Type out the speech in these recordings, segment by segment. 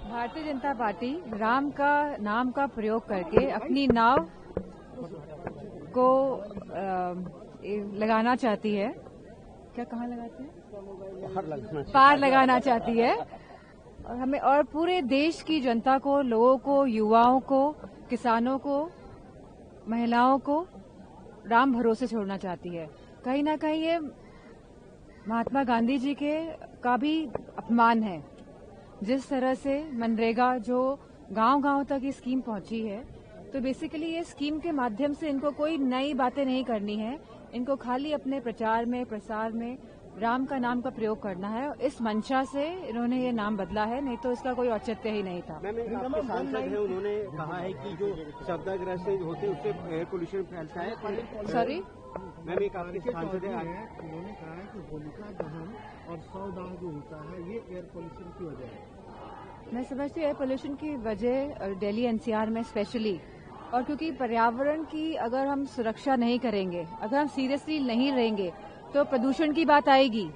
Bharatiya Janata party Ram का नाम का प्रयोग करके अपनी नाव को लगाना चाहती है। क्या कहाँ लगाते हैं? पार लगाना चाहती है। और हमें और पूरे देश की जनता को, लोगों को, युवाओं को, किसानों को, महिलाओं को राम भरोसे छोड़ना चाहती है। कहीं ना कहीं ये महात्मा गांधी जी के का भी अपमान है। जिस तरह से मनरेगा जो गांव-गांव तक ये स्कीम पहुंची है, तो बेसिकली ये स्कीम के माध्यम से इनको कोई नई बातें नहीं करनी है। इनको खाली अपने प्रचार में, प्रसार में राम का नाम का प्रयोग करना है। इस मंशा से इन्होंने ये नाम बदला है, नहीं तो इसका कोई औचित्य ही नहीं था। मैम, आपके सांसद हैं, उन्होंने कहा है कि जो शब्दाग्रह से होते हैं उससे एयर पोल्यूशन फैलता है। सॉरी मैम, एक आपके सांसद हैं, उन्होंने कहा है कि होलिका दहन और सौदाह जो होता है ये एयर पोल्यूशन की वजह है। मैं समझती हूँ एयर पोल्यूशन की वजह दिल्ली एनसीआर में स्पेशली, और क्योंकि पर्यावरण की अगर हम सुरक्षा नहीं करेंगे, अगर हम सीरियसली नहीं रहेंगे तो प्रदूषण की बात आएगी।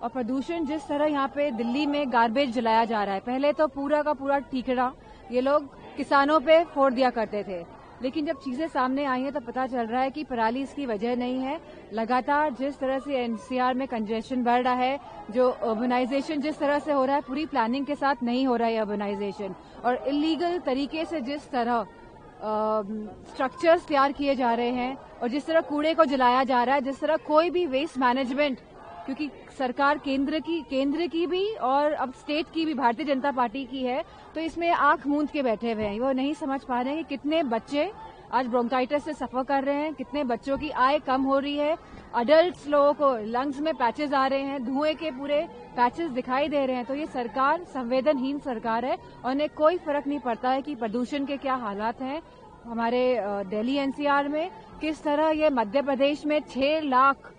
और प्रदूषण जिस तरह यहाँ पे दिल्ली में गार्बेज जलाया जा रहा है, पहले तो पूरा का पूरा ठीकरा ये लोग किसानों पे फोड़ दिया करते थे, लेकिन जब चीजें सामने आई हैं तो पता चल रहा है कि पराली इसकी वजह नहीं है। लगातार जिस तरह से एनसीआर में कंजेशन बढ़ रहा है, जो अर्बनाइजेशन जिस तरह से हो रहा है, पूरी प्लानिंग के साथ नहीं हो रहा है अर्बनाइजेशन, और इलीगल तरीके से जिस तरह स्ट्रक्चर्स तैयार किए जा रहे हैं और जिस तरह कूड़े को जलाया जा रहा है, जिस तरह कोई भी वेस्ट मैनेजमेंट, क्योंकि सरकार केंद्र की भी और अब स्टेट की भी भारतीय जनता पार्टी की है, तो इसमें आंख मूंद के बैठे हुए हैं। वो नहीं समझ पा रहे हैं कि कितने बच्चे आज ब्रोंकाइटिस से सफर कर रहे हैं, कितने बच्चों की आय कम हो रही है, अडल्ट लोगों को लंग्स में पैचेस आ रहे हैं, धुएं के पूरे पैचेस दिखाई दे रहे हैं। तो ये सरकार संवेदनहीन सरकार है और उन्हें कोई फर्क नहीं पड़ता है कि प्रदूषण के क्या हालात हैं हमारे दिल्ली एनसीआर में, किस तरह ये मध्य प्रदेश में 6 लाख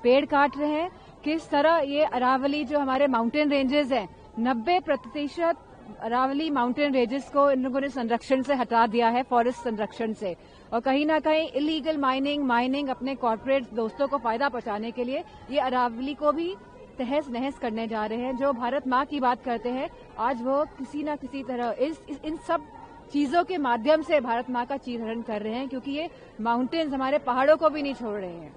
पेड़ काट रहे हैं, किस तरह ये अरावली जो हमारे माउंटेन रेंजेस हैं, 90% अरावली माउंटेन रेंजेस को इन लोगों ने संरक्षण से हटा दिया है, फॉरेस्ट संरक्षण से। और कहीं ना कहीं इलीगल माइनिंग अपने कॉर्पोरेट दोस्तों को फायदा पहुंचाने के लिए ये अरावली को भी तहस नहस करने जा रहे हैं। जो भारत माँ की बात करते हैं, आज वो किसी न किसी तरह इन सब चीजों के माध्यम से भारत माँ का चीरहरण कर रहे हैं, क्योंकि ये माउंटेन्स हमारे पहाड़ों को भी नहीं छोड़ रहे हैं।